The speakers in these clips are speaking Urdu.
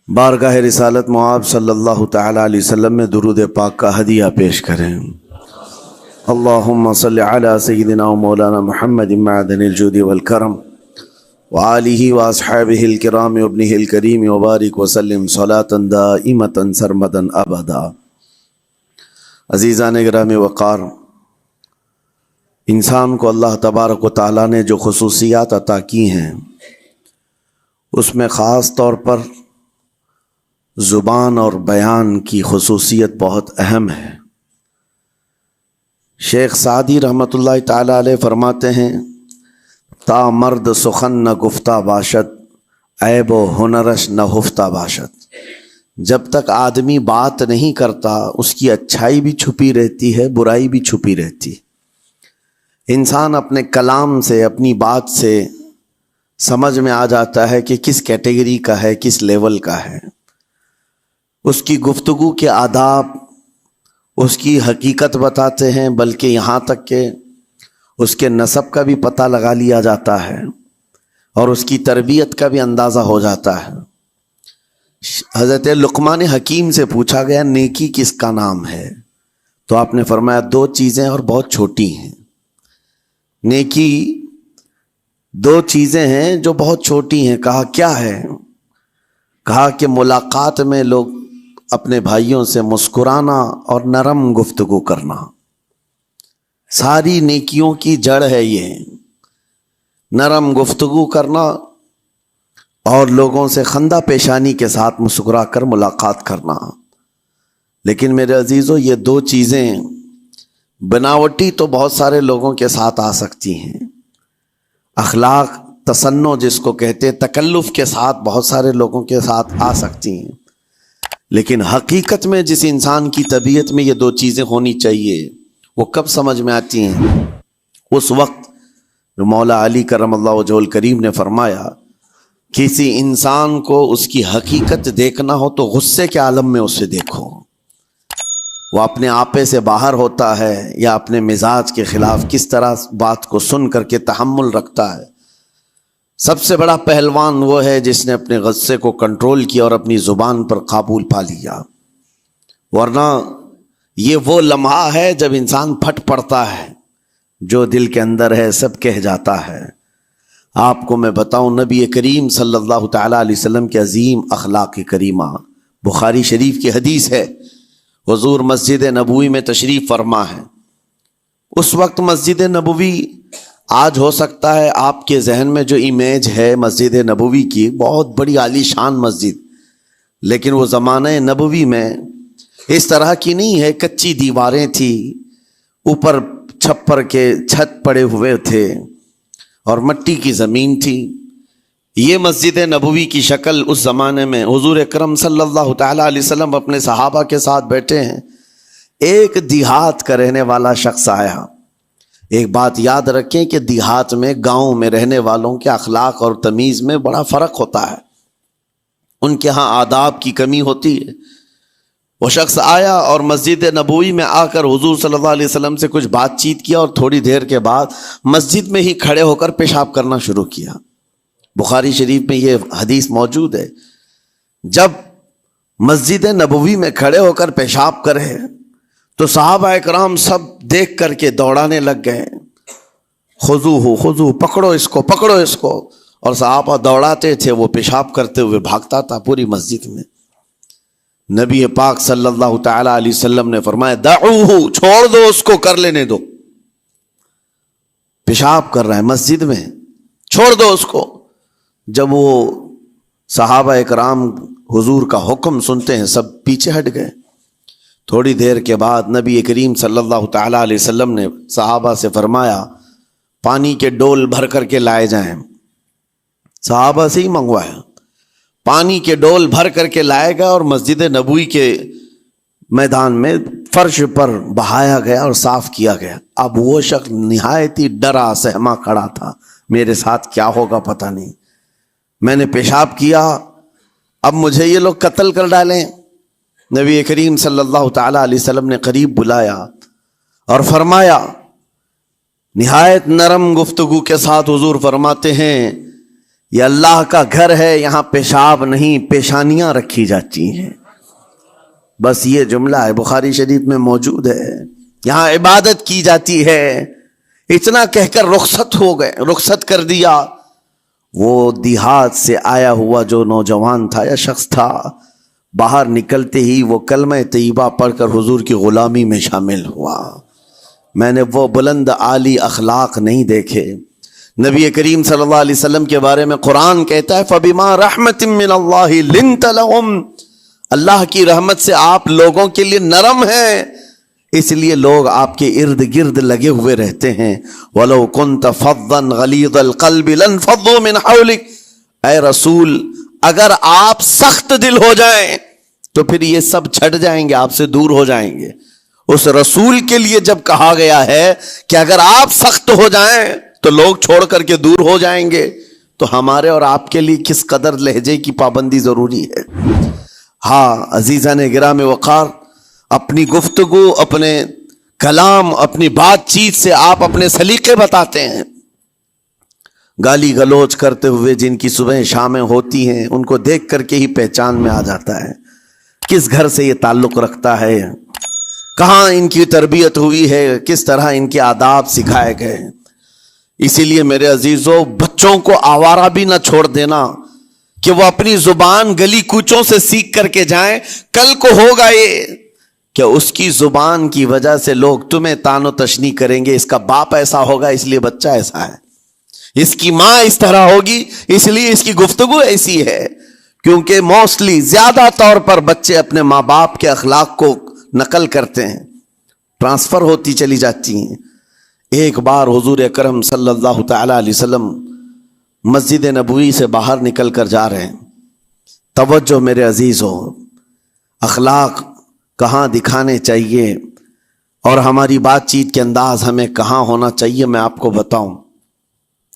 بارگاہ رسالت مآب صلی اللہ تعالی علیہ وسلم میں درود پاک کا ہدیہ پیش کریں۔ اللہم صلی علی سیدنا و مولانا محمد معدن الجود والکرم وآلہ واصحابہ الکرام وابنہ الکریم وبارک وسلم صلاة دائمة سرمدا ابدا۔ عزیزان گرامی وقار، انسان کو اللہ تبارک و تعالیٰ نے جو خصوصیات عطا کی ہیں اس میں خاص طور پر زبان اور بیان کی خصوصیت بہت اہم ہے۔ شیخ سعدی رحمۃ اللہ تعالی علیہ فرماتے ہیں، تا مرد سخن نہ گفتہ باشد، عیب و ہنرش نہ ہفتہ باشد۔ جب تک آدمی بات نہیں کرتا اس کی اچھائی بھی چھپی رہتی ہے، برائی بھی چھپی رہتی ہے۔ انسان اپنے کلام سے، اپنی بات سے سمجھ میں آ جاتا ہے کہ کس کیٹیگری کا ہے، کس لیول کا ہے۔ اس کی گفتگو کے آداب اس کی حقیقت بتاتے ہیں، بلکہ یہاں تک کہ اس کے نسب کا بھی پتہ لگا لیا جاتا ہے اور اس کی تربیت کا بھی اندازہ ہو جاتا ہے۔ حضرت لقمان حکیم سے پوچھا گیا نیکی کس کا نام ہے، تو آپ نے فرمایا دو چیزیں اور بہت چھوٹی ہیں۔ نیکی دو چیزیں ہیں جو بہت چھوٹی ہیں۔ کہا کیا ہے؟ کہا کہ ملاقات میں لوگ اپنے بھائیوں سے مسکرانا اور نرم گفتگو کرنا۔ ساری نیکیوں کی جڑ ہے یہ، نرم گفتگو کرنا اور لوگوں سے خندہ پیشانی کے ساتھ مسکرا کر ملاقات کرنا۔ لیکن میرے عزیزو، یہ دو چیزیں بناوٹی تو بہت سارے لوگوں کے ساتھ آ سکتی ہیں، اخلاق تصنع جس کو کہتے ہیں، تکلف کے ساتھ بہت سارے لوگوں کے ساتھ آ سکتی ہیں، لیکن حقیقت میں جس انسان کی طبیعت میں یہ دو چیزیں ہونی چاہیے وہ کب سمجھ میں آتی ہیں؟ اس وقت جو مولا علی کرم اللہ وجہہ الکریم نے فرمایا کسی انسان کو اس کی حقیقت دیکھنا ہو تو غصے کے عالم میں اسے دیکھو۔ وہ اپنے آپے سے باہر ہوتا ہے یا اپنے مزاج کے خلاف کس طرح بات کو سن کر کے تحمل رکھتا ہے۔ سب سے بڑا پہلوان وہ ہے جس نے اپنے غصے کو کنٹرول کیا اور اپنی زبان پر قابو پا لیا، ورنہ یہ وہ لمحہ ہے جب انسان پھٹ پڑتا ہے، جو دل کے اندر ہے سب کہہ جاتا ہے۔ آپ کو میں بتاؤں، نبی کریم صلی اللہ تعالی علیہ وسلم کے عظیم اخلاق کریمہ، بخاری شریف کی حدیث ہے، حضور مسجد نبوی میں تشریف فرما ہے۔ اس وقت مسجد نبوی، آج ہو سکتا ہے آپ کے ذہن میں جو امیج ہے مسجد نبوی کی، بہت بڑی عالی شان مسجد، لیکن وہ زمانہ نبوی میں اس طرح کی نہیں ہے۔ کچی دیواریں تھی، اوپر چھپر کے چھت پڑے ہوئے تھے اور مٹی کی زمین تھی۔ یہ مسجد نبوی کی شکل اس زمانے میں حضور اکرم صلی اللہ تعالی علیہ وسلم اپنے صحابہ کے ساتھ بیٹھے ہیں، ایک دیہات کا رہنے والا شخص آیا۔ ایک بات یاد رکھیں کہ دیہات میں، گاؤں میں رہنے والوں کے اخلاق اور تمیز میں بڑا فرق ہوتا ہے، ان کے ہاں آداب کی کمی ہوتی ہے۔ وہ شخص آیا اور مسجد نبوی میں آ کر حضور صلی اللہ علیہ وسلم سے کچھ بات چیت کیا اور تھوڑی دیر کے بعد مسجد میں ہی کھڑے ہو کر پیشاب کرنا شروع کیا۔ بخاری شریف میں یہ حدیث موجود ہے، جب مسجد نبوی میں کھڑے ہو کر پیشاب کرے تو صحابہ اکرام سب دیکھ کر کے دوڑانے لگ گئے، خذوہ خذوہ، پکڑو اس کو، پکڑو اس کو، اور صحابہ دوڑاتے تھے، وہ پیشاب کرتے ہوئے بھاگتا تھا پوری مسجد میں۔ نبی پاک صلی اللہ تعالی علیہ وسلم نے فرمایا دعوہ، چھوڑ دو اس کو، کر لینے دو، پیشاب کر رہا ہے مسجد میں، چھوڑ دو اس کو۔ جب وہ صحابہ اکرام حضور کا حکم سنتے ہیں سب پیچھے ہٹ گئے۔ تھوڑی دیر کے بعد نبی کریم صلی اللہ تعالی علیہ وسلم نے صحابہ سے فرمایا پانی کے ڈول بھر کر کے لائے جائیں۔ صحابہ سے ہی منگوایا، پانی کے ڈول بھر کر کے لائے گا اور مسجد نبوی کے میدان میں فرش پر بہایا گیا اور صاف کیا گیا۔ اب وہ شخص نہایت ہی ڈرا سہما کھڑا تھا، میرے ساتھ کیا ہوگا پتہ نہیں، میں نے پیشاب کیا، اب مجھے یہ لوگ قتل کر ڈالیں۔ نبی کریم صلی اللہ تعالی علیہ وسلم نے قریب بلایا اور فرمایا، نہایت نرم گفتگو کے ساتھ حضور فرماتے ہیں یہ اللہ کا گھر ہے، یہاں پیشاب نہیں پیشانیاں رکھی جاتی ہیں. بس یہ جملہ ہے، بخاری شریف میں موجود ہے. یہاں عبادت کی جاتی ہے. اتنا کہہ کر رخصت ہو گئے، رخصت کر دیا. وہ دیہات سے آیا ہوا جو نوجوان تھا یا شخص تھا، باہر نکلتے ہی وہ کلمہ طیبہ پڑھ کر حضور کی غلامی میں شامل ہوا. میں نے وہ بلند عالی اخلاق نہیں دیکھے. نبی کریم صلی اللہ علیہ وسلم کے بارے میں قرآن کہتا ہے فَبِمَا رَحْمَةٍ مِّنَ اللَّهِ لِنْتَ لَهُمْ. اللہ کی رحمت سے آپ لوگوں کے لیے نرم ہیں، اس لیے لوگ آپ کے ارد گرد لگے ہوئے رہتے ہیں. وَلَوْ كُنْتَ فَظًّا غَلِيظَ الْقَلْبِ لَانْفَضُّوا مِنْ حَوْلِكَ. اے رسول، اگر آپ سخت دل ہو جائیں تو پھر یہ سب چھٹ جائیں گے، آپ سے دور ہو جائیں گے. اس رسول کے لیے جب کہا گیا ہے کہ اگر آپ سخت ہو جائیں تو لوگ چھوڑ کر کے دور ہو جائیں گے، تو ہمارے اور آپ کے لیے کس قدر لہجے کی پابندی ضروری ہے. ہاں عزیزان گرامی وقار، اپنی گفتگو، اپنے کلام، اپنی بات چیت سے آپ اپنے سلیقے بتاتے ہیں. گالی گلوچ کرتے ہوئے جن کی صبح شامیں ہوتی ہیں، ان کو دیکھ کر کے ہی پہچان میں آ جاتا ہے کس گھر سے یہ تعلق رکھتا ہے، کہاں ان کی تربیت ہوئی ہے، کس طرح ان کے آداب سکھائے گئے. اسی لیے میرے عزیزو، بچوں کو آوارہ بھی نہ چھوڑ دینا کہ وہ اپنی زبان گلی کوچوں سے سیکھ کر کے جائیں. کل کو ہوگا یہ کہ اس کی زبان کی وجہ سے لوگ تمہیں تان و تشنی کریں گے، اس کا باپ ایسا ہوگا اس لیے بچہ ایسا ہے، اس کی ماں اس طرح ہوگی اس لیے اس کی گفتگو ایسی ہے. کیونکہ موسٹلی زیادہ طور پر بچے اپنے ماں باپ کے اخلاق کو نقل کرتے ہیں، ٹرانسفر ہوتی چلی جاتی ہیں. ایک بار حضور اکرم صلی اللہ تعالی علیہ وسلم مسجد نبوی سے باہر نکل کر جا رہے ہیں. توجہ میرے عزیز ہو، اخلاق کہاں دکھانے چاہیے اور ہماری بات چیت کے انداز ہمیں کہاں ہونا چاہیے، میں آپ کو بتاؤں.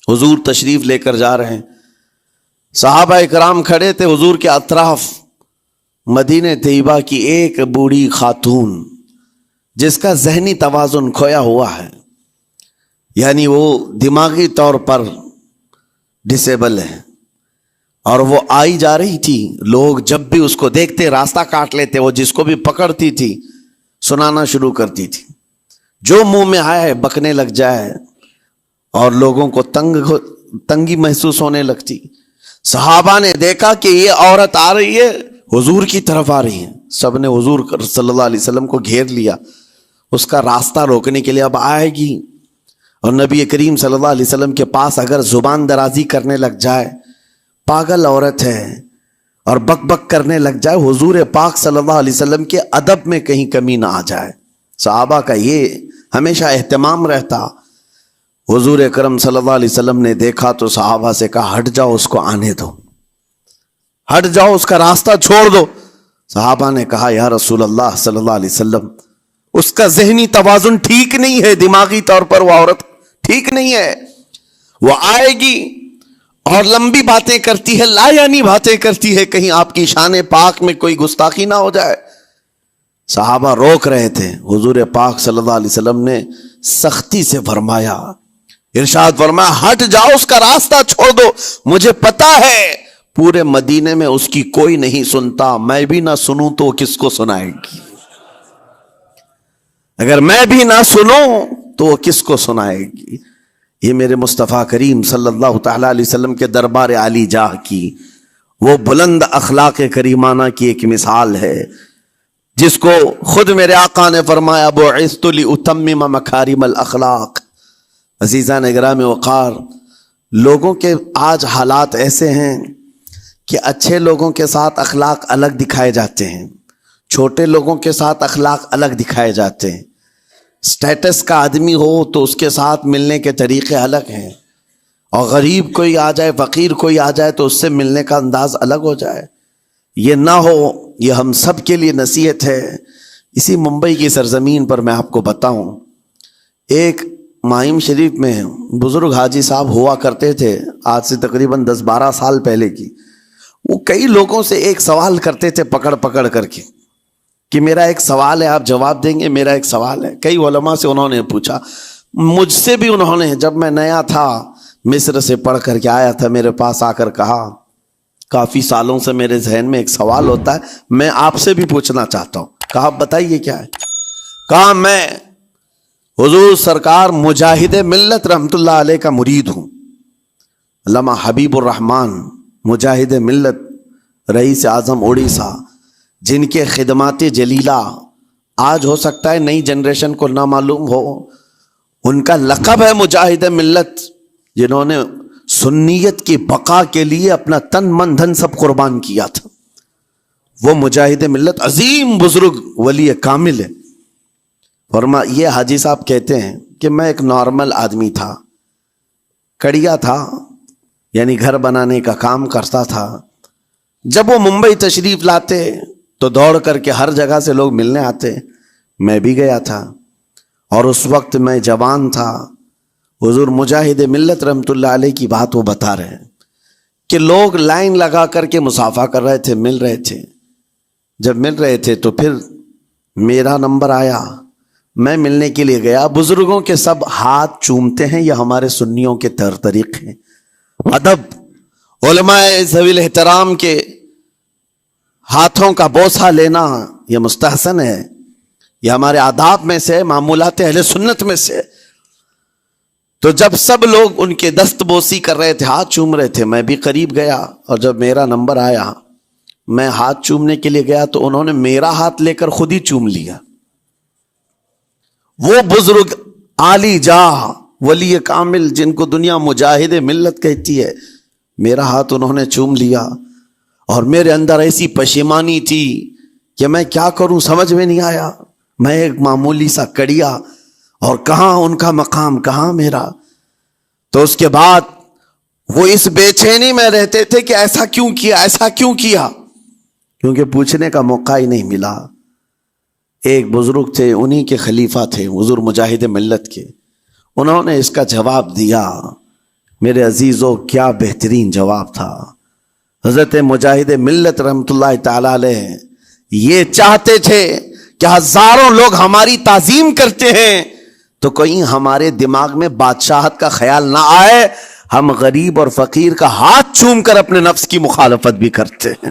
حضور تشریف لے کر جا رہے ہیں، صحابہ اکرام کھڑے تھے حضور کے اطراف. مدینہ طیبہ کی ایک بوڑھی خاتون جس کا ذہنی توازن کھویا ہوا ہے، یعنی وہ دماغی طور پر ڈسیبل ہے، اور وہ آئی جا رہی تھی. لوگ جب بھی اس کو دیکھتے راستہ کاٹ لیتے. وہ جس کو بھی پکڑتی تھی سنانا شروع کرتی تھی، جو منہ میں آئے بکنے لگ جائے، اور لوگوں کو تنگی محسوس ہونے لگتی. صحابہ نے دیکھا کہ یہ عورت آ رہی ہے، حضور کی طرف آ رہی ہے. سب نے حضور صلی اللہ علیہ وسلم کو گھیر لیا، اس کا راستہ روکنے کے لیے. اب آئے گی اور نبی کریم صلی اللہ علیہ وسلم کے پاس اگر زبان درازی کرنے لگ جائے، پاگل عورت ہے، اور بک بک کرنے لگ جائے، حضور پاک صلی اللہ علیہ وسلم کے ادب میں کہیں کمی نہ آ جائے. صحابہ کا یہ ہمیشہ اہتمام رہتا. حضور اکرم صلی اللہ علیہ وسلم نے دیکھا تو صحابہ سے کہا ہٹ جاؤ، اس کو آنے دو، ہٹ جاؤ، اس کا راستہ چھوڑ دو. صحابہ نے کہا یا رسول اللہ صلی اللہ علیہ وسلم، اس کا ذہنی توازن ٹھیک نہیں ہے، دماغی طور پر وہ عورت ٹھیک نہیں ہے. وہ آئے گی اور لمبی باتیں کرتی ہے، لا یعنی باتیں کرتی ہے، کہیں آپ کی شان پاک میں کوئی گستاخی نہ ہو جائے. صحابہ روک رہے تھے. حضور پاک صلی اللہ علیہ وسلم نے سختی سے فرمایا، ارشاد فرمایا ہٹ جاؤ، اس کا راستہ چھوڑ دو. مجھے پتا ہے پورے مدینے میں اس کی کوئی نہیں سنتا، میں بھی نہ سنوں تو کس کو سنائے گی؟ اگر میں بھی نہ سنوں تو وہ کس کو سنائے گی؟ یہ میرے مصطفیٰ کریم صلی اللہ تعالی علیہ وسلم کے دربار عالی جاہ کی وہ بلند اخلاق کریمانہ کی ایک مثال ہے، جس کو خود میرے آقا نے فرمایا بعثت لأتمم مکارم الاخلاق. عزیزان گرامی وقار، لوگوں کے آج حالات ایسے ہیں کہ اچھے لوگوں کے ساتھ اخلاق الگ دکھائے جاتے ہیں، چھوٹے لوگوں کے ساتھ اخلاق الگ دکھائے جاتے ہیں. سٹیٹس کا آدمی ہو تو اس کے ساتھ ملنے کے طریقے الگ ہیں، اور غریب کوئی آ جائے، فقیر کوئی آ جائے تو اس سے ملنے کا انداز الگ ہو جائے. یہ نہ ہو، یہ ہم سب کے لیے نصیحت ہے. اسی ممبئی کی سرزمین پر میں آپ کو بتاؤں، ایک ماہم شریف میں بزرگ حاجی صاحب ہوا کرتے تھے، آج سے تقریباً 10-12 سال پہلے کی. وہ کئی لوگوں سے ایک سوال کرتے تھے پکڑ پکڑ کر کے کہ میرا ایک سوال ہے، آپ جواب دیں گے، میرا ایک سوال ہے. کئی علماء سے انہوں نے پوچھا، مجھ سے بھی انہوں نے، جب میں نیا تھا مصر سے پڑھ کر کے آیا تھا، میرے پاس آ کر کہا کافی سالوں سے میرے ذہن میں ایک سوال ہوتا ہے، میں آپ سے بھی پوچھنا چاہتا ہوں۔ کہا بتائیے کیا ہے؟ کہا میں حضور سرکار مجاہد ملت رحمت اللہ علیہ کا مرید ہوں۔ علامہ حبیب الرحمن مجاہد ملت، رئیس اعظم اڑیسہ، جن کے خدمات جلیلہ آج ہو سکتا ہے نئی جنریشن کو نہ معلوم ہو، ان کا لقب ہے مجاہد ملت، جنہوں نے سنیت کی بقا کے لیے اپنا تن من دھن سب قربان کیا تھا۔ وہ مجاہد ملت عظیم بزرگ ولی کامل ہے۔ یہ حاجی صاحب کہتے ہیں کہ میں ایک نارمل آدمی تھا، کڑیا تھا، یعنی گھر بنانے کا کام کرتا تھا۔ جب وہ ممبئی تشریف لاتے تو دوڑ کر کے ہر جگہ سے لوگ ملنے آتے، میں بھی گیا تھا، اور اس وقت میں جوان تھا۔ حضور مجاہد ملت رحمت اللہ علیہ کی بات وہ بتا رہے ہیں کہ لوگ لائن لگا کر کے مصافحہ کر رہے تھے، مل رہے تھے۔ جب مل رہے تھے تو پھر میرا نمبر آیا، میں ملنے کے لیے گیا۔ بزرگوں کے سب ہاتھ چومتے ہیں، یہ ہمارے سنیوں کے طور طریق ہیں۔ ادب، علماء ذوی الاحترام کے ہاتھوں کا بوسہ لینا یہ مستحسن ہے، یہ ہمارے آداب میں سے، معمولات اہل سنت میں سے۔ تو جب سب لوگ ان کے دست بوسی کر رہے تھے، ہاتھ چوم رہے تھے، میں بھی قریب گیا، اور جب میرا نمبر آیا میں ہاتھ چومنے کے لیے گیا تو انہوں نے میرا ہاتھ لے کر خود ہی چوم لیا۔ وہ بزرگ عالی جاہ ولی کامل جن کو دنیا مجاہد ملت کہتی ہے، میرا ہاتھ انہوں نے چوم لیا، اور میرے اندر ایسی پشیمانی تھی کہ میں کیا کروں سمجھ میں نہیں آیا۔ میں ایک معمولی سا کڑیا، اور کہاں ان کا مقام کہاں میرا۔ تو اس کے بعد وہ اس بے چینی میں رہتے تھے کہ ایسا کیوں کیا، ایسا کیوں کیا، کیونکہ پوچھنے کا موقع ہی نہیں ملا۔ ایک بزرگ تھے، انہی کے خلیفہ تھے حضور مجاہد ملت کے، انہوں نے اس کا جواب دیا۔ میرے عزیزوں کیا بہترین جواب تھا۔ حضرت مجاہد ملت رحمت اللہ تعالی علیہ یہ چاہتے تھے کہ ہزاروں لوگ ہماری تعظیم کرتے ہیں تو کہیں ہمارے دماغ میں بادشاہت کا خیال نہ آئے، ہم غریب اور فقیر کا ہاتھ چوم کر اپنے نفس کی مخالفت بھی کرتے ہیں۔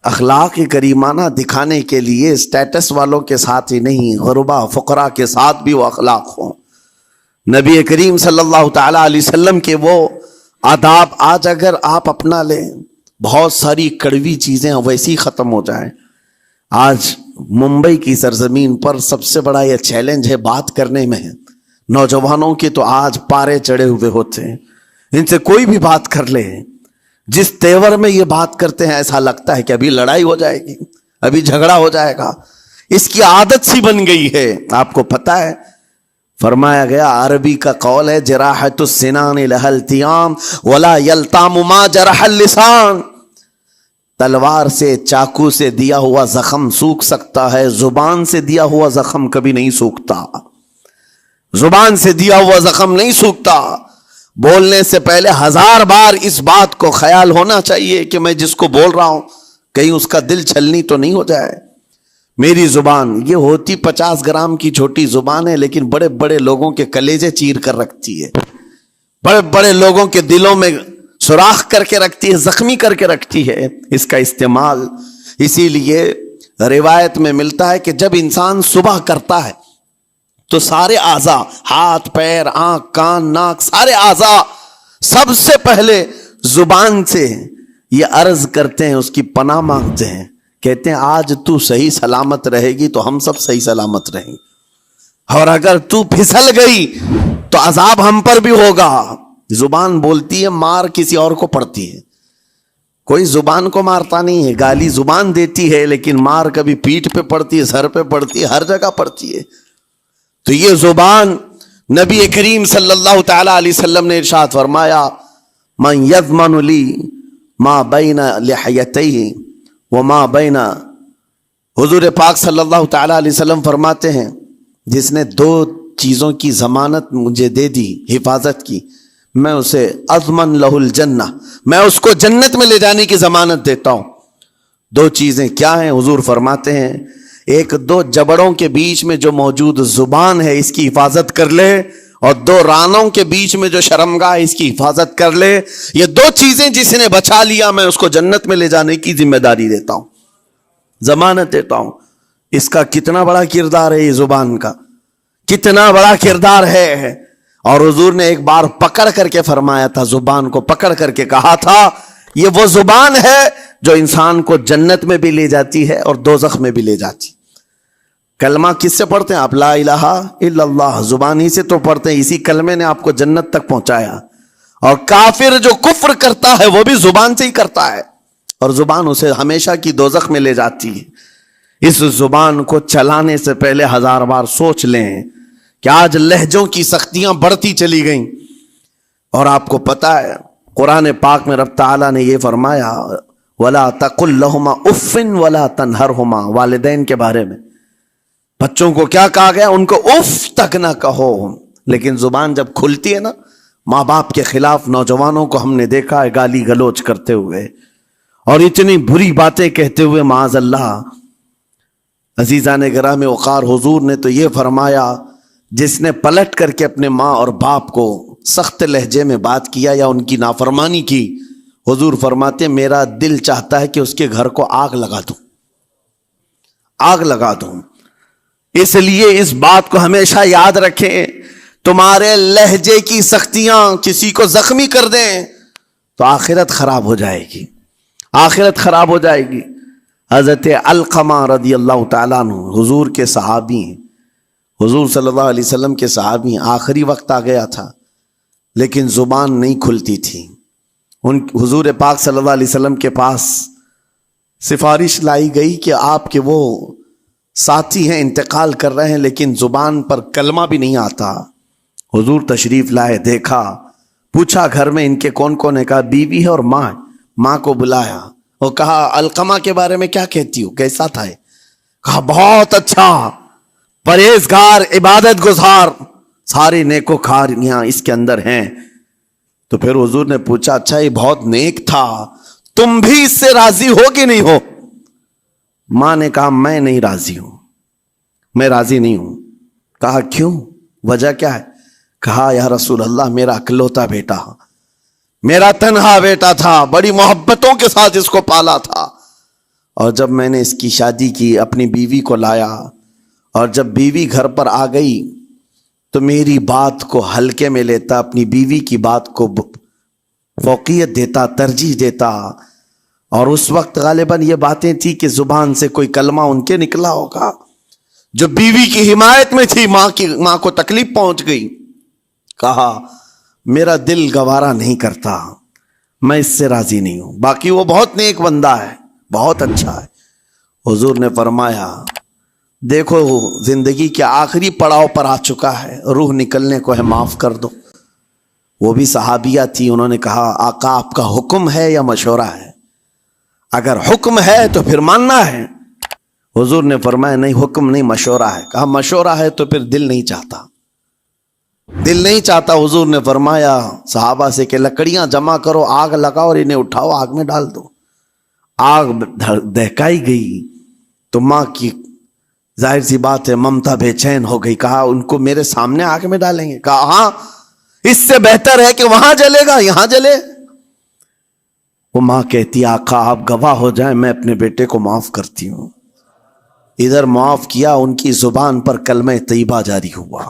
اخلاق کریمانہ دکھانے کے لیے اسٹیٹس والوں کے ساتھ ہی نہیں، غربا فقراء کے ساتھ بھی وہ اخلاق ہوں۔ نبی کریم صلی اللہ تعالی علیہ وسلم کے وہ آداب آج اگر آپ اپنا لیں، بہت ساری کڑوی چیزیں ویسی ختم ہو جائیں۔ آج ممبئی کی سرزمین پر سب سے بڑا یہ چیلنج ہے بات کرنے میں، نوجوانوں کے تو آج پارے چڑھے ہوئے ہوتے ہیں، ان سے کوئی بھی بات کر لے، جس تیور میں یہ بات کرتے ہیں ایسا لگتا ہے کہ ابھی لڑائی ہو جائے گی، ابھی جھگڑا ہو جائے گا۔ اس کی عادت سی بن گئی ہے۔ آپ کو پتہ ہے فرمایا گیا، عربی کا قول ہے جراحت السنان لها التیام ولا یلتام ما جرح اللسان۔ تلوار سے، چاقو سے دیا ہوا زخم سوکھ سکتا ہے، زبان سے دیا ہوا زخم کبھی نہیں سوکھتا۔ زبان سے دیا ہوا زخم نہیں سوکھتا۔ بولنے سے پہلے 1000 بار اس بات کو خیال ہونا چاہیے کہ میں جس کو بول رہا ہوں کہیں اس کا دل چھلنی تو نہیں ہو جائے۔ میری زبان یہ ہوتی 50 گرام کی چھوٹی زبان ہے، لیکن بڑے بڑے لوگوں کے کلیجے چیر کر رکھتی ہے، بڑے بڑے لوگوں کے دلوں میں سوراخ کر کے رکھتی ہے، زخمی کر کے رکھتی ہے اس کا استعمال۔ اسی لیے روایت میں ملتا ہے کہ جب انسان صبح کرتا ہے تو سارے اعضاء، ہاتھ پیر آنکھ کان ناک، سارے اعضاء سب سے پہلے زبان سے یہ عرض کرتے ہیں، اس کی پناہ مانگتے ہیں، کہتے ہیں آج تو صحیح سلامت رہے گی تو ہم سب صحیح سلامت رہیں گے، اور اگر تو پھسل گئی تو عذاب ہم پر بھی ہوگا۔ زبان بولتی ہے، مار کسی اور کو پڑتی ہے، کوئی زبان کو مارتا نہیں ہے، گالی زبان دیتی ہے، لیکن مار کبھی پیٹھ پہ پڑتی ہے، سر پہ پڑتی ہے، ہر جگہ پڑتی ہے۔ تو یہ زبان نبی کریم صلی اللہ تعالی علیہ وسلم نے ارشاد فرمایا، من یضمن لی ما بین لحیتیہ وما بین، حضور پاک صلی اللہ تعالی علیہ وسلم فرماتے ہیں جس نے 2 چیزوں کی ضمانت مجھے دے دی، حفاظت کی، میں اسے اضمن لہ الجنہ، میں اس کو جنت میں لے جانے کی ضمانت دیتا ہوں۔ 2 چیزیں کیا ہیں؟ حضور فرماتے ہیں ایک 2 جبڑوں کے بیچ میں جو موجود زبان ہے اس کی حفاظت کر لے، اور دو رانوں کے بیچ میں جو شرمگاہ اس کی حفاظت کر لے، یہ دو چیزیں جس نے بچا لیا میں اس کو جنت میں لے جانے کی ذمہ داری دیتا ہوں، ضمانت دیتا ہوں۔ اس کا کتنا بڑا کردار ہے، یہ زبان کا کتنا بڑا کردار ہے۔ اور حضور نے ایک بار پکڑ کر کے فرمایا تھا، زبان کو پکڑ کر کے کہا تھا یہ وہ زبان ہے جو انسان کو جنت میں بھی لے جاتی ہے اور دوزخ میں بھی لے جاتی۔ کلمہ کس سے پڑھتے ہیں آپ؟ لا الہ الا اللہ، زبان ہی سے تو پڑھتے ہیں، اسی کلمے نے آپ کو جنت تک پہنچایا۔ اور کافر جو کفر کرتا ہے وہ بھی زبان سے ہی کرتا ہے، اور زبان اسے ہمیشہ کی دوزخ میں لے جاتی ہے۔ اس زبان کو چلانے سے پہلے 1000 بار سوچ لیں کہ آج لہجوں کی سختیاں بڑھتی چلی گئیں، اور آپ کو پتہ ہے قرآن پاک میں رب تعالیٰ نے یہ فرمایا وَلَا تَقُلْ لَهُمَا اُفٍّ وَلَا تَنْهَرْهُمَا، والدین کے بارے میں بچوں کو کیا کہا گیا؟ ان کو اف تک نہ کہو۔ لیکن زبان جب کھلتی ہے نا، ماں باپ کے خلاف نوجوانوں کو ہم نے دیکھا ہے گالی گلوچ کرتے ہوئے اور اتنی بری باتیں کہتے ہوئے، معاذ اللہ۔ عزیزان گرامی وقار، حضور نے تو یہ فرمایا جس نے پلٹ کر کے اپنے ماں اور باپ کو سخت لہجے میں بات کیا یا ان کی نافرمانی کی، حضور فرماتے میرا دل چاہتا ہے کہ اس کے گھر کو آگ لگا دوں، آگ لگا دوں۔ اس لیے اس بات کو ہمیشہ یاد رکھیں، تمہارے لہجے کی سختیاں کسی کو زخمی کر دیں تو آخرت خراب ہو جائے گی، آخرت خراب ہو جائے گی۔ حضرت علقمہ رضی اللہ تعالیٰ عنہ حضور کے صحابی ہیں، حضور صلی اللہ علیہ وسلم کے صحابی ہیں۔ آخری وقت آ گیا تھا لیکن زبان نہیں کھلتی تھی۔ حضور پاک صلی اللہ علیہ وسلم کے پاس سفارش لائی گئی کہ آپ کے وہ ساتھی ہیں انتقال کر رہے ہیں لیکن زبان پر کلمہ بھی نہیں آتا۔ حضور تشریف لائے، دیکھا، پوچھا گھر میں ان کے کون کون ہے؟ کہا بیوی ہے اور ماں ہے۔ ماں کو بلایا اور کہا علقمہ کے بارے میں کیا کہتی ہو، کیسا تھا ہے؟ کہا بہت اچھا، پرہیزگار، عبادت گزار، سارے نیکوکاریاں اس کے اندر ہیں۔ تو پھر حضور نے پوچھا اچھا یہ بہت نیک تھا، تم بھی اس سے راضی ہو کہ نہیں ہو؟ ماں نے کہا میں نہیں راضی ہوں، میں راضی نہیں ہوں۔ کہا کیوں، وجہ کیا ہے؟ کہا یا رسول اللہ میرا اکلوتا بیٹا، میرا تنہا بیٹا تھا، بڑی محبتوں کے ساتھ اس کو پالا تھا، اور جب میں نے اس کی شادی کی اپنی بیوی کو لایا، اور جب بیوی گھر پر آ گئی تو میری بات کو ہلکے میں لیتا، اپنی بیوی کی بات کو فوقیت دیتا، ترجیح دیتا۔ اور اس وقت غالباً یہ باتیں تھی کہ زبان سے کوئی کلمہ ان کے نکلا ہوگا جو بیوی کی حمایت میں تھی، ماں کو تکلیف پہنچ گئی۔ کہا میرا دل گوارا نہیں کرتا، میں اس سے راضی نہیں ہوں، باقی وہ بہت نیک بندہ ہے، بہت اچھا ہے۔ حضور نے فرمایا دیکھو زندگی کے آخری پڑاؤ پر آ چکا ہے، روح نکلنے کو ہے، معاف کر دو۔ وہ بھی صحابیہ تھی، انہوں نے کہا آقا آپ کا حکم ہے یا مشورہ ہے؟ اگر حکم ہے تو پھر ماننا ہے۔ حضور نے فرمایا نہیں، حکم نہیں، مشورہ ہے۔ کہا مشورہ ہے تو پھر دل نہیں چاہتا، دل نہیں چاہتا۔ حضور نے فرمایا صحابہ سے کہ لکڑیاں جمع کرو، آگ لگاؤ اور انہیں اٹھاؤ، آگ میں ڈال دو۔ آگ دہکائی گئی تو ماں کی ظاہر سی بات ہے ممتا بے چین ہو گئی۔ کہا ان کو میرے سامنے آگ میں ڈالیں گے؟ کہا ہاں، اس سے بہتر ہے کہ وہاں جلے گا، یہاں جلے۔ وہ ماں کہتی آقا آپ گواہ ہو جائیں، میں اپنے بیٹے کو معاف کرتی ہوں۔ ادھر معاف کیا، ان کی زبان پر کلمہ طیبہ جاری ہوا۔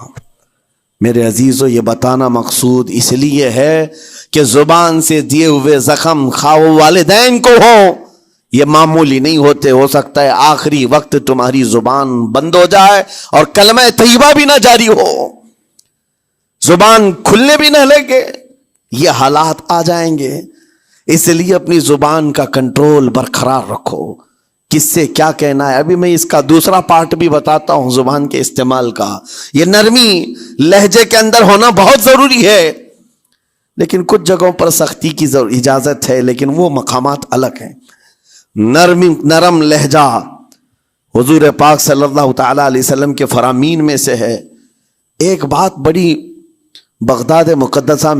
میرے عزیزو یہ بتانا مقصود اس لیے ہے کہ زبان سے دیے ہوئے زخم خواہ والدین کو ہو، یہ معمولی نہیں ہوتے۔ ہو سکتا ہے آخری وقت تمہاری زبان بند ہو جائے اور کلمہ طیبہ بھی نہ جاری ہو، زبان کھلنے بھی نہ لگے، یہ حالات آ جائیں گے۔ اس لیے اپنی زبان کا کنٹرول برقرار رکھو، کس سے کیا کہنا ہے۔ ابھی میں اس کا دوسرا پارٹ بھی بتاتا ہوں زبان کے استعمال کا۔ یہ نرمی لہجے کے اندر ہونا بہت ضروری ہے، لیکن کچھ جگہوں پر سختی کی اجازت ہے، لیکن وہ مقامات الگ ہیں۔ نرم لہجہ حضور پاک صلی اللہ تعالی علیہ وسلم کے فرامین میں سے ہے۔ ایک بات بڑی، بغداد مقدسہ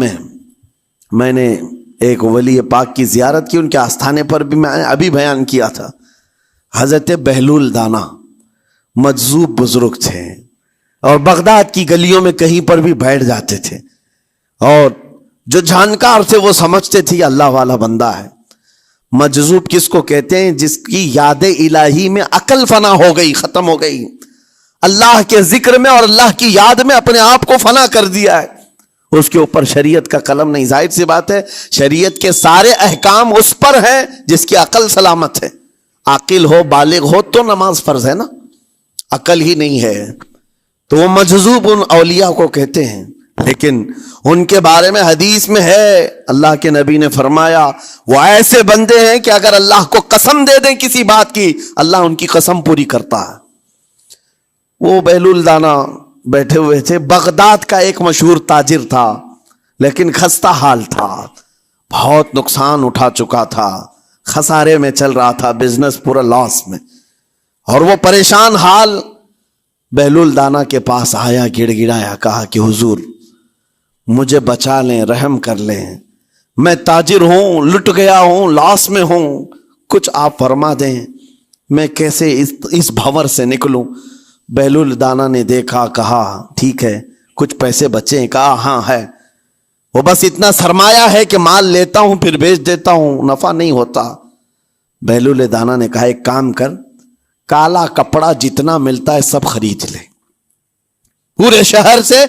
میں نے ایک ولی پاک کی زیارت کی، ان کے آستانے پر بھی میں ابھی بیان کیا تھا۔ حضرت بہلول دانا مجذوب بزرگ تھے، اور بغداد کی گلیوں میں کہیں پر بھی بیٹھ جاتے تھے، اور جو جانکار تھے وہ سمجھتے تھے اللہ والا بندہ ہے۔ مجذوب کس کو کہتے ہیں؟ جس کی یاد الہی میں عقل فنا ہو گئی، ختم ہو گئی، اللہ کے ذکر میں اور اللہ کی یاد میں اپنے آپ کو فنا کر دیا ہے، اس کے اوپر شریعت کا قلم نہیں۔ ظاہر سی بات ہے شریعت کے سارے احکام اس پر ہیں جس کی عقل سلامت ہے۔ عاقل ہو، بالغ ہو تو نماز فرض ہے نا، عقل ہی نہیں ہے تو وہ مجذوب ان اولیاء کو کہتے ہیں۔ لیکن ان کے بارے میں حدیث میں ہے، اللہ کے نبی نے فرمایا وہ ایسے بندے ہیں کہ اگر اللہ کو قسم دے دیں کسی بات کی، اللہ ان کی قسم پوری کرتا ہے۔ وہ بہلول دانا بیٹھے ہوئے تھے، بغداد کا ایک مشہور تاجر تھا، لیکن خستہ حال تھا، بہت نقصان اٹھا چکا تھا، خسارے میں چل رہا تھا، بزنس پورا لاس میں، اور وہ پریشان حال بہلول دانا کے پاس آیا، گڑ گڑایا، کہا کہ حضور مجھے بچا لیں، رحم کر لیں، میں تاجر ہوں، لٹ گیا ہوں، لاس میں ہوں، کچھ آپ فرما دیں، میں کیسے اس بھور سے نکلوں؟ بہلول دانا نے دیکھا، کہا ٹھیک ہے کچھ پیسے بچے؟ کہا ہاں ہے، وہ بس اتنا سرمایہ ہے کہ مال لیتا ہوں پھر بیچ دیتا ہوں، نفع نہیں ہوتا۔ بہلول دانا نے کہا ایک کام کر، کالا کپڑا جتنا ملتا ہے سب خرید لے، پورے شہر سے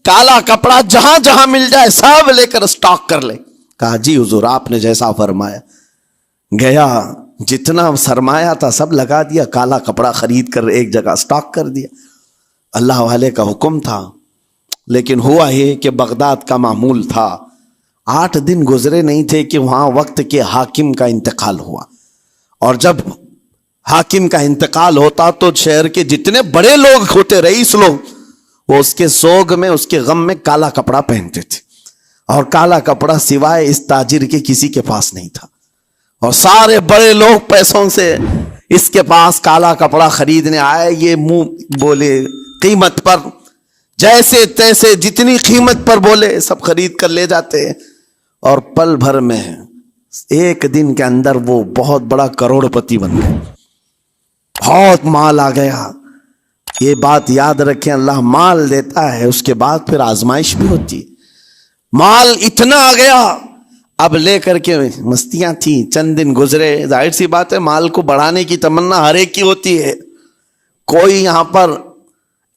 کالا کپڑا جہاں جہاں مل جائے سب لے کر اسٹاک کر لے۔ کہا جی حضور آپ نے جیسا فرمایا۔ گیا، جتنا سرمایہ تھا سب لگا دیا، کالا کپڑا خرید کر ایک جگہ اسٹاک کر دیا۔ اللہ والے کا حکم تھا، لیکن ہوا یہ کہ بغداد کا معمول تھا، 8 دن گزرے نہیں تھے کہ وہاں وقت کے حاکم کا انتقال ہوا، اور جب حاکم کا انتقال ہوتا تو شہر کے جتنے بڑے لوگ ہوتے، رئیس لوگ، وہ اس کے سوگ میں، اس کے غم میں کالا کپڑا پہنتے تھے، اور کالا کپڑا سوائے اس تاجر کے کسی کے پاس نہیں تھا، اور سارے بڑے لوگ پیسوں سے اس کے پاس کالا کپڑا خریدنے آئے، یہ منہ بولے قیمت پر، جیسے تیسے جتنی قیمت پر بولے سب خرید کر لے جاتے، اور پل بھر میں ایک دن کے اندر وہ بہت بڑا کروڑ پتی بن گئے، بہت مال آ گیا۔ یہ بات یاد رکھیں، اللہ مال دیتا ہے، اس کے بعد پھر آزمائش بھی ہوتی ہے۔ مال اتنا آ گیا، اب لے کر کے مستیاں تھیں، چند دن گزرے، ظاہر سی بات ہے مال کو بڑھانے کی تمنا ہر ایک کی ہوتی ہے، کوئی یہاں پر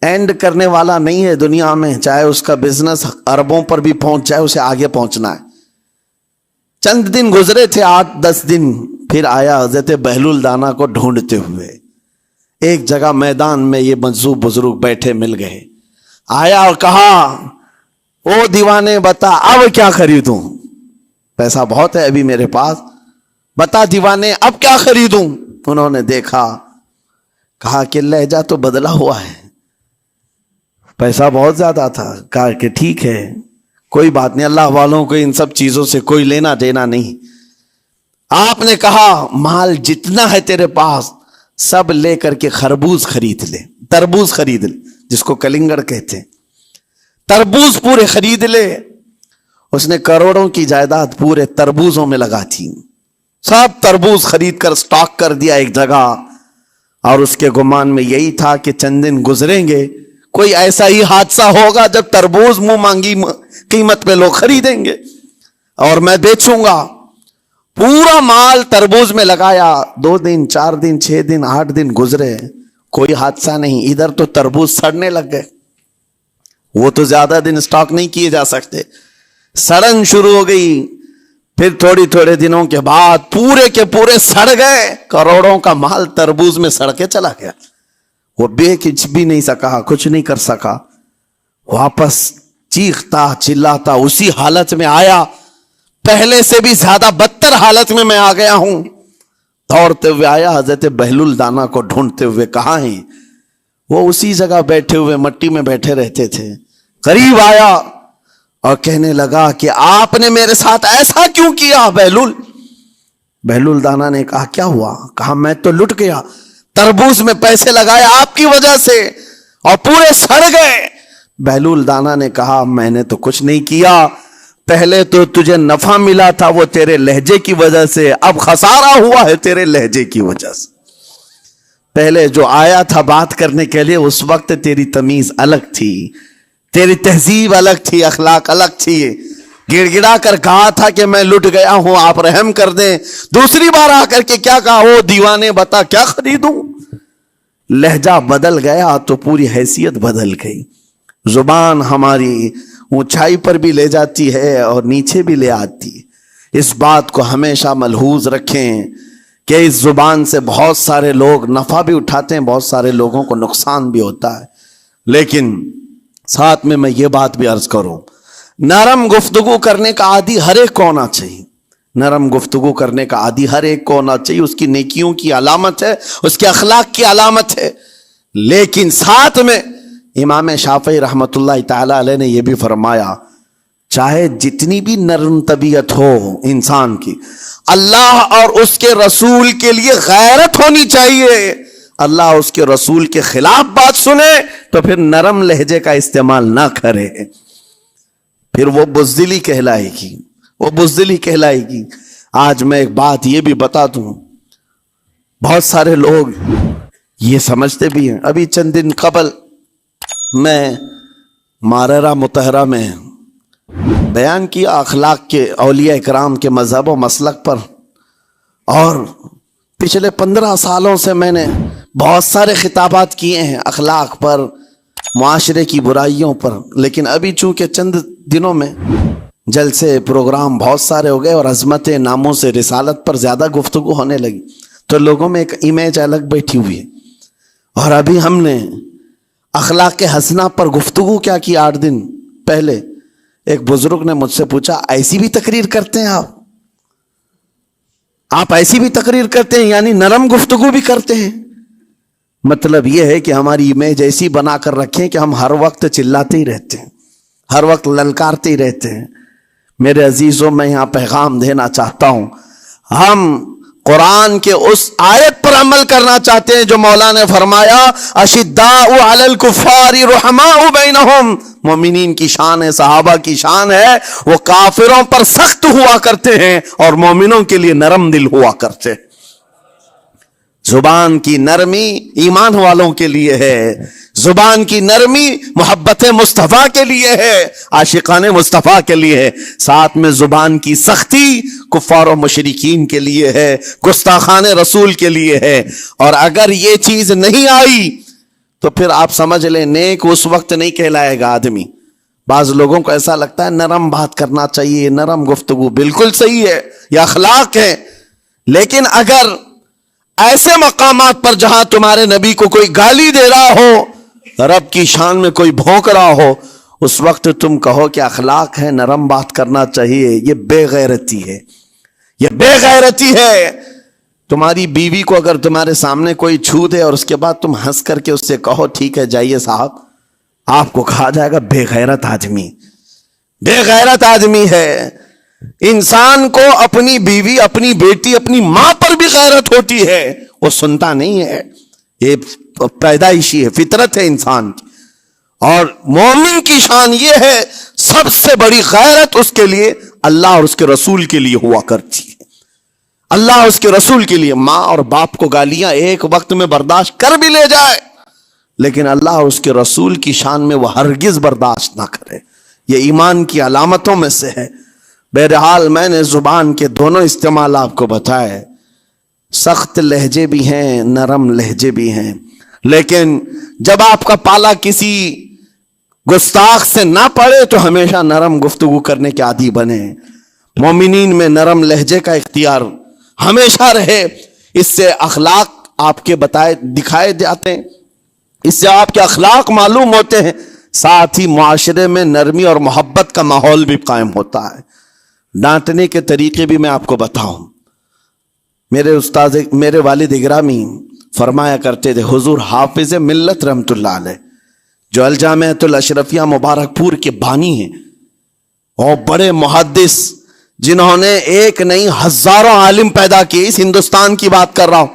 اینڈ کرنے والا نہیں ہے دنیا میں، چاہے اس کا بزنس اربوں پر بھی پہنچ جائے، اسے آگے پہنچنا ہے۔ چند دن گزرے تھے، 8-10 دن، پھر آیا حضرت بہلول دانا کو ڈھونڈتے ہوئے، ایک جگہ میدان میں یہ مجذوب بزرگ بیٹھے مل گئے، آیا اور کہا او دیوانے بتا اب کیا خریدوں؟ پیسہ بہت ہے ابھی میرے پاس، بتا دیوانے اب کیا خریدوں؟ انہوں نے دیکھا، کہا کہ لہجہ تو بدلا ہوا ہے، پیسہ بہت زیادہ تھا، کہا کہ ٹھیک ہے کوئی بات نہیں، اللہ والوں کو ان سب چیزوں سے کوئی لینا دینا نہیں۔ آپ نے کہا مال جتنا ہے تیرے پاس سب لے کر کے خربوز خرید لے، تربوز خرید لے، جس کو کلنگڑ کہتے ہیں، تربوز پورے خرید لے۔ اس نے کروڑوں کی جائیداد پورے تربوزوں میں لگا تھی، سب تربوز خرید کر سٹاک کر دیا ایک جگہ، اور اس کے گمان میں یہی تھا کہ چند دن گزریں گے، کوئی ایسا ہی حادثہ ہوگا جب تربوز منہ مانگی قیمت پہ لوگ خریدیں گے اور میں بیچوں گا۔ پورا مال تربوز میں لگایا، 2 دن 4 دن 6 دن 8 دن گزرے، کوئی حادثہ نہیں، ادھر تو تربوز سڑنے لگ گئے، وہ تو زیادہ دن سٹاک نہیں کیے جا سکتے، سڑن شروع ہو گئی، پھر تھوڑے دنوں کے بعد پورے کے پورے سڑ گئے، کروڑوں کا مال تربوز میں سڑ کے چلا گیا، وہ بیچ بھی نہیں سکا، کچھ نہیں کر سکا، واپس چیختا چلاتا اسی حالت میں آیا، پہلے سے بھی زیادہ بدتر حالت میں میں آ گیا ہوں، دوڑتے ہوئے آیا، حضرت بہلول دانا کو ڈھونڈتے ہوئے، کہاں ہیں؟ وہ اسی جگہ بیٹھے ہوئے مٹی میں بیٹھے رہتے تھے، قریب آیا اور کہنے لگا کہ آپ نے میرے ساتھ ایسا کیوں کیا بہلول؟ بہلول دانا نے کہا کیا ہوا؟ کہا میں تو لٹ گیا، تربوز میں پیسے لگائے آپ کی وجہ سے اور پورے سڑ گئے۔ بہلول دانا نے کہا میں نے تو کچھ نہیں کیا، پہلے تو تجھے نفع ملا تھا وہ تیرے لہجے کی وجہ سے، اب خسارہ ہوا ہے تیرے لہجے کی وجہ سے۔ پہلے جو آیا تھا بات کرنے کے لیے اس وقت تیری تمیز الگ تھی، تیری تہذیب الگ تھی، اخلاق الگ تھی، گڑ گڑا کر کہا تھا کہ میں لٹ گیا ہوں آپ رحم کر دیں، دوسری بار آ کر کے کیا کہا، او دیوانے بتا کیا خریدوں؟ لہجہ بدل گیا تو پوری حیثیت بدل گئی۔ زبان ہماری اونچائی پر بھی لے جاتی ہے اور نیچے بھی لے آتی ہے۔ اس بات کو ہمیشہ ملحوظ رکھیں کہ اس زبان سے بہت سارے لوگ نفع بھی اٹھاتے ہیں، بہت سارے لوگوں کو نقصان بھی ہوتا ہے۔ لیکن ساتھ میں یہ بات بھی عرض کروں، نرم گفتگو کرنے کا عادی ہر ایک کو ہونا چاہیے، نرم گفتگو کرنے کا عادی ہر ایک کو ہونا چاہیے، اس کی نیکیوں کی علامت ہے، اس کے اخلاق کی علامت ہے۔ لیکن ساتھ میں امام شافعی رحمت اللہ تعالی علیہ نے یہ بھی فرمایا، چاہے جتنی بھی نرم طبیعت ہو انسان کی، اللہ اور اس کے رسول کے لیے غیرت ہونی چاہیے۔ اللہ اس کے رسول کے خلاف بات سنے تو پھر نرم لہجے کا استعمال نہ کرے، پھر وہ بزدلی کہلائے گی، وہ بزدلی کہلائے گی۔ آج میں ایک بات یہ بھی بتا دوں، بہت سارے لوگ یہ سمجھتے بھی ہیں، ابھی چند دن قبل میں ماررہ مطہرہ میں بیان کیا اخلاق کے، اولیاء اکرام کے مذہب و مسلک پر، اور پچھلے 15 سالوں سے میں نے بہت سارے خطابات کیے ہیں اخلاق پر، معاشرے کی برائیوں پر، لیکن ابھی چونکہ چند دنوں میں جلسے پروگرام بہت سارے ہو گئے اور عظمت ناموں سے رسالت پر زیادہ گفتگو ہونے لگی، تو لوگوں میں ایک امیج الگ بیٹھی ہوئی ہے۔ اور ابھی ہم نے اخلاق حسنہ پر گفتگو کیا کی، 8 دن پہلے ایک بزرگ نے مجھ سے پوچھا، ایسی بھی تقریر کرتے ہیں آپ ایسی بھی تقریر کرتے ہیں، یعنی نرم گفتگو بھی کرتے ہیں؟ مطلب یہ ہے کہ ہماری امیج ایسی بنا کر رکھیں کہ ہم ہر وقت چلاتے ہی رہتے ہیں، ہر وقت للکارتے ہی رہتے ہیں۔ میرے عزیزوں، میں یہاں پیغام دینا چاہتا ہوں، ہم قرآن کے اس آیت پر عمل کرنا چاہتے ہیں جو مولا نے فرمایا، اشداء علی الکفار رحماء بینہم، مومنین کی شان ہے، صحابہ کی شان ہے، وہ کافروں پر سخت ہوا کرتے ہیں اور مومنوں کے لیے نرم دل ہوا کرتے ہیں۔ زبان کی نرمی ایمان والوں کے لیے ہے، زبان کی نرمی محبت مصطفیٰ کے لیے ہے، عاشقان مصطفیٰ کے لیے ہے، ساتھ میں زبان کی سختی کفار و مشرکین کے لیے ہے، گستاخان رسول کے لیے ہے۔ اور اگر یہ چیز نہیں آئی تو پھر آپ سمجھ لیں نیک اس وقت نہیں کہلائے گا آدمی۔ بعض لوگوں کو ایسا لگتا ہے نرم بات کرنا چاہیے، نرم گفتگو، بالکل صحیح ہے، یہ اخلاق ہے، لیکن اگر ایسے مقامات پر جہاں تمہارے نبی کو کوئی گالی دے رہا ہو، رب کی شان میں کوئی بھونک رہا ہو، اس وقت تم کہو کہ اخلاق ہے، نرم بات کرنا چاہیے، یہ بے غیرتی ہے، یہ بے غیرتی ہے۔ تمہاری بیوی کو اگر تمہارے سامنے کوئی چھو دے اور اس کے بعد تم ہنس کر کے اس سے کہو ٹھیک ہے جائیے صاحب، آپ کو کہا جائے گا بے غیرت آدمی، بے غیرت آدمی ہے۔ انسان کو اپنی بیوی، اپنی بیٹی، اپنی ماں پر بھی غیرت ہوتی ہے، وہ سنتا نہیں ہے، یہ پیدائشی ہے، فطرت ہے انسان کی۔ اور مومن کی شان یہ ہے، سب سے بڑی غیرت اس کے لیے اللہ اور اس کے رسول کے لیے ہوا کرتی ہے، اللہ اور اس کے رسول کے لیے۔ ماں اور باپ کو گالیاں ایک وقت میں برداشت کر بھی لے جائے، لیکن اللہ اور اس کے رسول کی شان میں وہ ہرگز برداشت نہ کرے، یہ ایمان کی علامتوں میں سے ہے۔ بہرحال میں نے زبان کے دونوں استعمال آپ کو بتائے، سخت لہجے بھی ہیں، نرم لہجے بھی ہیں، لیکن جب آپ کا پالا کسی گستاخ سے نہ پڑے تو ہمیشہ نرم گفتگو کرنے کے عادی بنے۔ مومنین میں نرم لہجے کا اختیار ہمیشہ رہے، اس سے اخلاق آپ کے بتائے دکھائے جاتے ہیں، اس سے آپ کے اخلاق معلوم ہوتے ہیں، ساتھ ہی معاشرے میں نرمی اور محبت کا ماحول بھی قائم ہوتا ہے۔ ڈانٹنے کے طریقے بھی میں آپ کو بتاؤں، میرے استاد، میرے والد گرامی فرمایا کرتے تھے، حضور حافظ ملت رحمت اللہ علیہ جو الجامعۃ الاشرفیہ مبارک پور کے بانی ہیں اور بڑے محدث جنہوں نے ایک نہیں ہزاروں عالم پیدا کیے، اس ہندوستان کی بات کر رہا ہوں،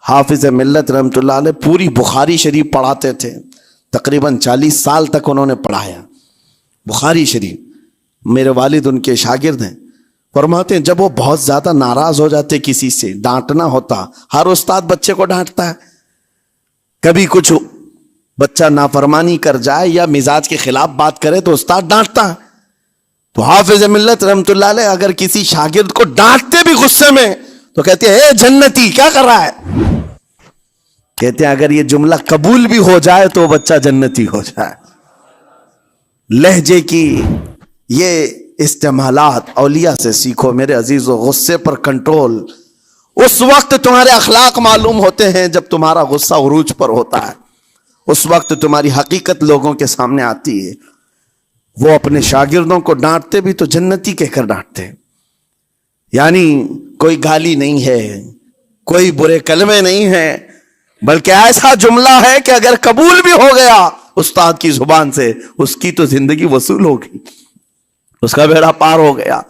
حافظ ملت رحمت اللہ علیہ پوری بخاری شریف پڑھاتے تھے، تقریباً 40 سال تک انہوں نے پڑھایا بخاری شریف۔ میرے والد ان کے شاگرد ہیں، فرماتے ہیں جب وہ بہت زیادہ ناراض ہو جاتے کسی سے، ڈانٹنا ہوتا، ہر استاد بچے کو ڈانٹتا ہے، کبھی کچھ بچہ نافرمانی کر جائے یا مزاج کے خلاف بات کرے تو استاد ڈانٹتا ہے. تو حافظ ملت رحمت اللہ علیہ اگر کسی شاگرد کو ڈانٹتے بھی غصے میں تو کہتے ہیں اے جنتی کیا کر رہا ہے. کہتے ہیں اگر یہ جملہ قبول بھی ہو جائے تو بچہ جنتی ہو جائے. لہجے کی یہ استعمالات اولیاء سے سیکھو میرے عزیزو. غصے پر کنٹرول اس وقت تمہارے اخلاق معلوم ہوتے ہیں جب تمہارا غصہ عروج پر ہوتا ہے. اس وقت تمہاری حقیقت لوگوں کے سامنے آتی ہے. وہ اپنے شاگردوں کو ڈانٹتے بھی تو جنتی کہہ کر ڈانٹتے, یعنی کوئی گالی نہیں ہے, کوئی برے کلمے نہیں ہیں, بلکہ ایسا جملہ ہے کہ اگر قبول بھی ہو گیا استاد کی زبان سے اس کی تو زندگی وصول ہوگی, اس کا بیڑا پار ہو گیا.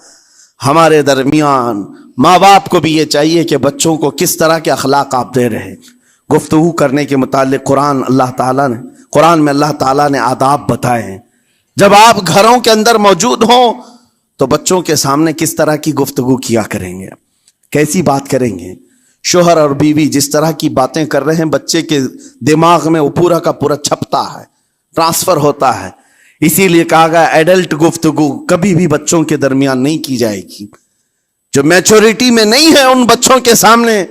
ہمارے درمیان ماں باپ کو بھی یہ چاہیے کہ بچوں کو کس طرح کے اخلاق آپ دے رہے ہیں. گفتگو کرنے کے متعلق قرآن میں اللہ تعالیٰ نے آداب بتائے ہیں. جب آپ گھروں کے اندر موجود ہوں تو بچوں کے سامنے کس طرح کی گفتگو کیا کریں گے, کیسی بات کریں گے. شوہر اور بیوی جس طرح کی باتیں کر رہے ہیں بچے کے دماغ میں وہ پورا کا پورا چھپتا ہے, ٹرانسفر ہوتا ہے. اسی لیے کہا گیا ایڈلٹ گفتگو کبھی بھی بچوں کے درمیان نہیں کی جائے گی. جو میچورٹی میں نہیں ہے ان بچوں کے سامنے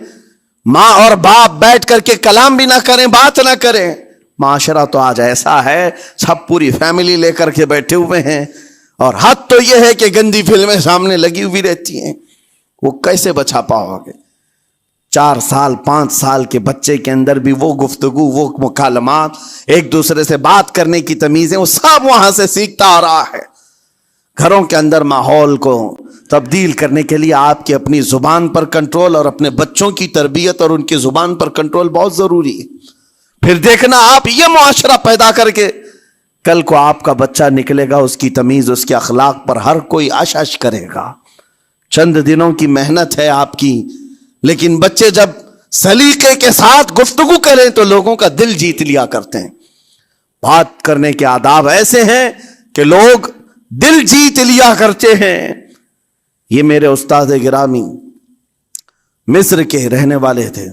ماں اور باپ بیٹھ کر کے کلام بھی نہ کریں, بات نہ کریں. معاشرہ تو آج ایسا ہے سب پوری فیملی لے کر کے بیٹھے ہوئے ہیں, اور حد تو یہ ہے کہ گندی فلمیں سامنے لگی ہوئی رہتی ہیں. وہ کیسے بچا پاؤ گے؟ 4 سال 5 سال کے بچے کے اندر بھی وہ گفتگو, وہ مکالمات, ایک دوسرے سے بات کرنے کی تمیزیں, وہ سب وہاں سے سیکھتا آ رہا ہے. گھروں کے اندر ماحول کو تبدیل کرنے کے لیے آپ کی اپنی زبان پر کنٹرول اور اپنے بچوں کی تربیت اور ان کی زبان پر کنٹرول بہت ضروری ہے. پھر دیکھنا آپ یہ معاشرہ پیدا کر کے کل کو آپ کا بچہ نکلے گا, اس کی تمیز, اس کے اخلاق پر ہر کوئی اش اش کرے گا. چند دنوں کی محنت ہے آپ کی, لیکن بچے جب سلیقے کے ساتھ گفتگو کریں تو لوگوں کا دل جیت لیا کرتے ہیں. بات کرنے کے آداب ایسے ہیں کہ لوگ دل جیت لیا کرتے ہیں. یہ میرے استاد گرامی مصر کے رہنے والے تھے.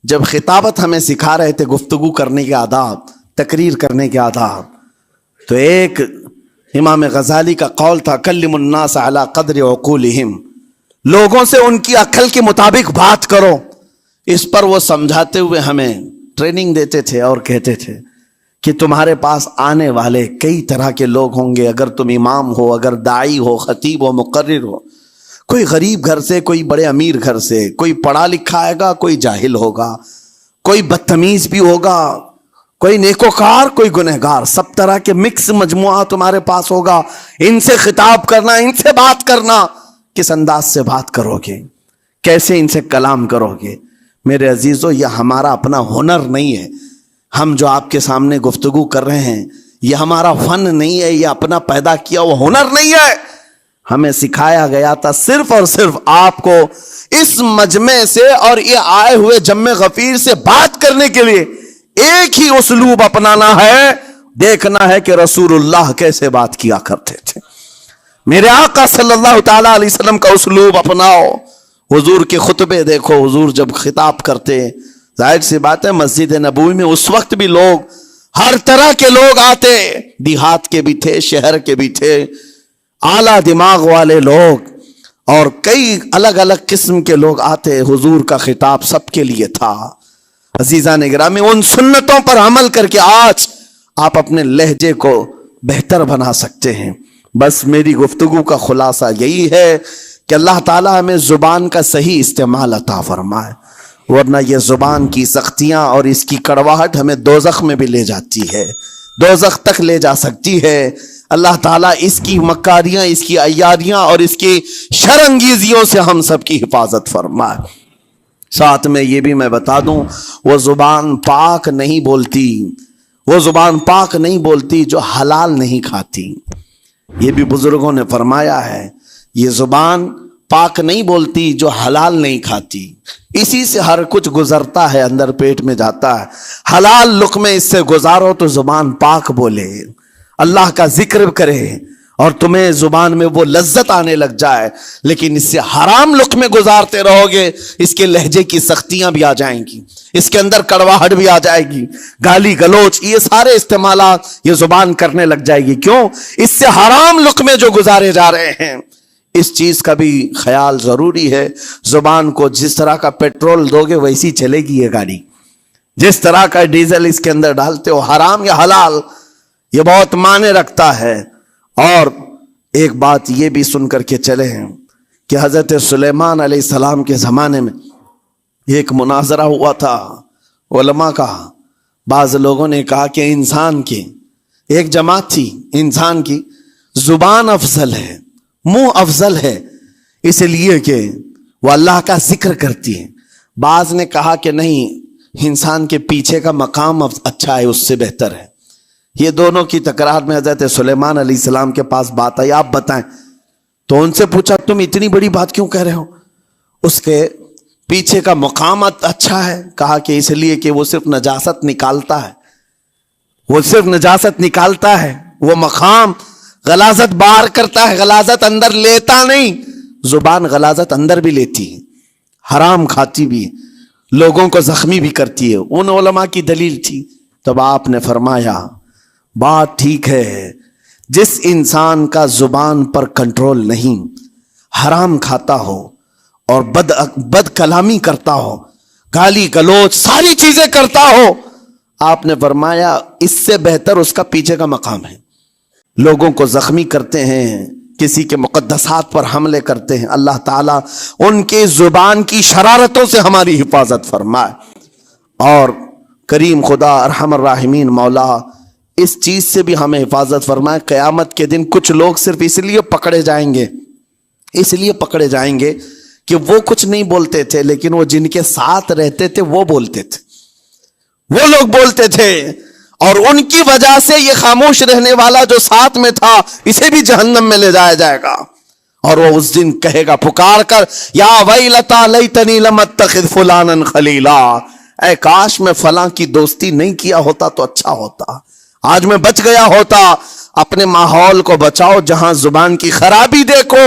جب خطابت ہمیں سکھا رہے تھے گفتگو کرنے کے آداب, تقریر کرنے کے آداب, تو ایک امام غزالی کا قول تھا کلم الناس علی قدر عقولہم, لوگوں سے ان کی عقل کے مطابق بات کرو. اس پر وہ سمجھاتے ہوئے ہمیں ٹریننگ دیتے تھے اور کہتے تھے کہ تمہارے پاس آنے والے کئی طرح کے لوگ ہوں گے. اگر تم امام ہو, اگر داعی ہو, خطیب ہو, مقرر ہو, کوئی غریب گھر سے, کوئی بڑے امیر گھر سے, کوئی پڑھا لکھا آئے گا, کوئی جاہل ہوگا, کوئی بدتمیز بھی ہوگا, کوئی نیکوکار, کوئی گنہگار, سب طرح کے مکس مجموعہ تمہارے پاس ہوگا. ان سے خطاب کرنا, ان سے بات کرنا, کس انداز سے بات کرو گے, کیسے ان سے کلام کرو گے. میرے عزیزو یہ ہمارا اپنا ہنر نہیں ہے. ہم جو آپ کے سامنے گفتگو کر رہے ہیں یہ ہمارا فن نہیں ہے, یہ اپنا پیدا کیا وہ ہنر نہیں ہے. ہمیں سکھایا گیا تھا صرف اور صرف آپ کو اس مجمع سے اور یہ آئے ہوئے جمع غفیر سے بات کرنے کے لیے ایک ہی اسلوب اپنانا ہے. دیکھنا ہے کہ رسول اللہ کیسے بات کیا کرتے تھے. میرے آقا صلی اللہ تعالی علیہ وسلم کا اسلوب اپناؤ. حضور کے خطبے دیکھو, حضور جب خطاب کرتے, ظاہر سی بات ہے مسجد نبوی میں اس وقت بھی لوگ, ہر طرح کے لوگ آتے, دیہات کے بھی تھے, شہر کے بھی تھے, اعلیٰ دماغ والے لوگ, اور کئی الگ الگ قسم کے لوگ آتے. حضور کا خطاب سب کے لیے تھا. عزیزان گرامی, ان سنتوں پر عمل کر کے آج آپ اپنے لہجے کو بہتر بنا سکتے ہیں. بس میری گفتگو کا خلاصہ یہی ہے کہ اللہ تعالیٰ ہمیں زبان کا صحیح استعمال عطا فرمائے, ورنہ یہ زبان کی سختیاں اور اس کی کڑواہٹ ہمیں دوزخ میں بھی لے جاتی ہے, دوزخ تک لے جا سکتی ہے. اللہ تعالیٰ اس کی مکاریاں, اس کی عیاریاں اور اس کی شرانگیزیوں سے ہم سب کی حفاظت فرمائے. ساتھ میں یہ بھی میں بتا دوں, وہ زبان پاک نہیں بولتی, وہ زبان پاک نہیں بولتی جو حلال نہیں کھاتی. یہ بھی بزرگوں نے فرمایا ہے, یہ زبان پاک نہیں بولتی جو حلال نہیں کھاتی. اسی سے ہر کچھ گزرتا ہے, اندر پیٹ میں جاتا ہے. حلال لقمے اس سے گزارو تو زبان پاک بولے, اللہ کا ذکر کرے اور تمہیں زبان میں وہ لذت آنے لگ جائے، لیکن اس سے حرام لقمے گزارتے رہو گے، اس کے لہجے کی سختیاں بھی آ جائیں گی، اس کے اندر کڑواہٹ بھی آ جائے گی، گالی گلوچ یہ سارے استعمالات یہ زبان کرنے لگ جائے گی۔ کیوں؟ اس سے حرام لقمے جو گزارے جا رہے ہیں، اس چیز کا بھی خیال ضروری ہے۔ زبان کو جس طرح کا پیٹرول دو گے ویسی چلے گی یہ گاڑی، جس طرح کا ڈیزل اس کے اندر ڈالتے ہو، حرام یا حلال یہ بہت معنی رکھتا ہے۔ اور ایک بات یہ بھی سن کر کے چلے ہیں کہ حضرت سلیمان علیہ السلام کے زمانے میں ایک مناظرہ ہوا تھا علماء کا۔ بعض لوگوں نے کہا کہ انسان کی ایک جماعت تھی، انسان کی زبان افضل ہے، منہ افضل ہے، اس لیے کہ وہ اللہ کا ذکر کرتی ہے۔ بعض نے کہا کہ نہیں، انسان کے پیچھے کا مقام اچھا ہے، اس سے بہتر ہے۔ یہ دونوں کی تکرار میں حضرت سلیمان علیہ السلام کے پاس بات آئی، آپ بتائیں۔ تو ان سے پوچھا تم اتنی بڑی بات کیوں کہہ رہے ہو؟ اس کے پیچھے کا مقام اچھا ہے۔ کہا کہ اس لیے کہ وہ صرف نجاست نکالتا ہے، وہ صرف نجاست نکالتا ہے، وہ مقام غلاظت باہر کرتا ہے، غلاظت اندر لیتا نہیں۔ زبان غلاظت اندر بھی لیتی ہے، حرام کھاتی بھی ہے، لوگوں کو زخمی بھی کرتی ہے۔ ان علماء کی دلیل تھی۔ تب آپ نے فرمایا بات ٹھیک ہے، جس انسان کا زبان پر کنٹرول نہیں، حرام کھاتا ہو اور بد کلامی کرتا ہو، گالی گلوچ ساری چیزیں کرتا ہو، آپ نے فرمایا اس سے بہتر اس کا پیچھے کا مقام ہے۔ لوگوں کو زخمی کرتے ہیں، کسی کے مقدسات پر حملے کرتے ہیں، اللہ تعالیٰ ان کے زبان کی شرارتوں سے ہماری حفاظت فرمائے۔ اور کریم خدا ارحم الراحمین مولا اس چیز سے بھی ہمیں حفاظت فرمائے۔ قیامت کے دن کچھ لوگ صرف اس لیے پکڑے جائیں گے کہ وہ کچھ نہیں بولتے تھے، لیکن وہ جن کے ساتھ رہتے تھے وہ بولتے تھے، وہ لوگ بولتے تھے، اور ان کی وجہ سے یہ خاموش رہنے والا جو ساتھ میں تھا اسے بھی جہنم میں لے جایا جائے گا۔ اور وہ اس دن کہے گا پکار کر، یا ویلتا لیتنی لم اتخذ فلانا خلیلا، اے کاش میں فلاں کی دوستی نہیں کیا ہوتا تو اچھا ہوتا، آج میں بچ گیا ہوتا۔ اپنے ماحول کو بچاؤ، جہاں زبان کی خرابی دیکھو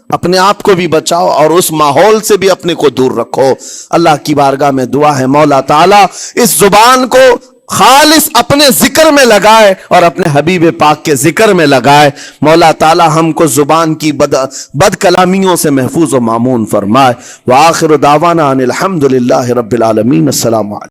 اپنے آپ کو بھی بچاؤ، اور اس ماحول سے بھی اپنے کو دور رکھو۔ اللہ کی بارگاہ میں دعا ہے مولا تعالیٰ اس زبان کو خالص اپنے ذکر میں لگائے اور اپنے حبیب پاک کے ذکر میں لگائے۔ مولا تعالیٰ ہم کو زبان کی بد کلامیوں سے محفوظ و مامون فرمائے۔ وآخر دعوانا ان الحمد للہ رب العالمین۔ السلام علیکم۔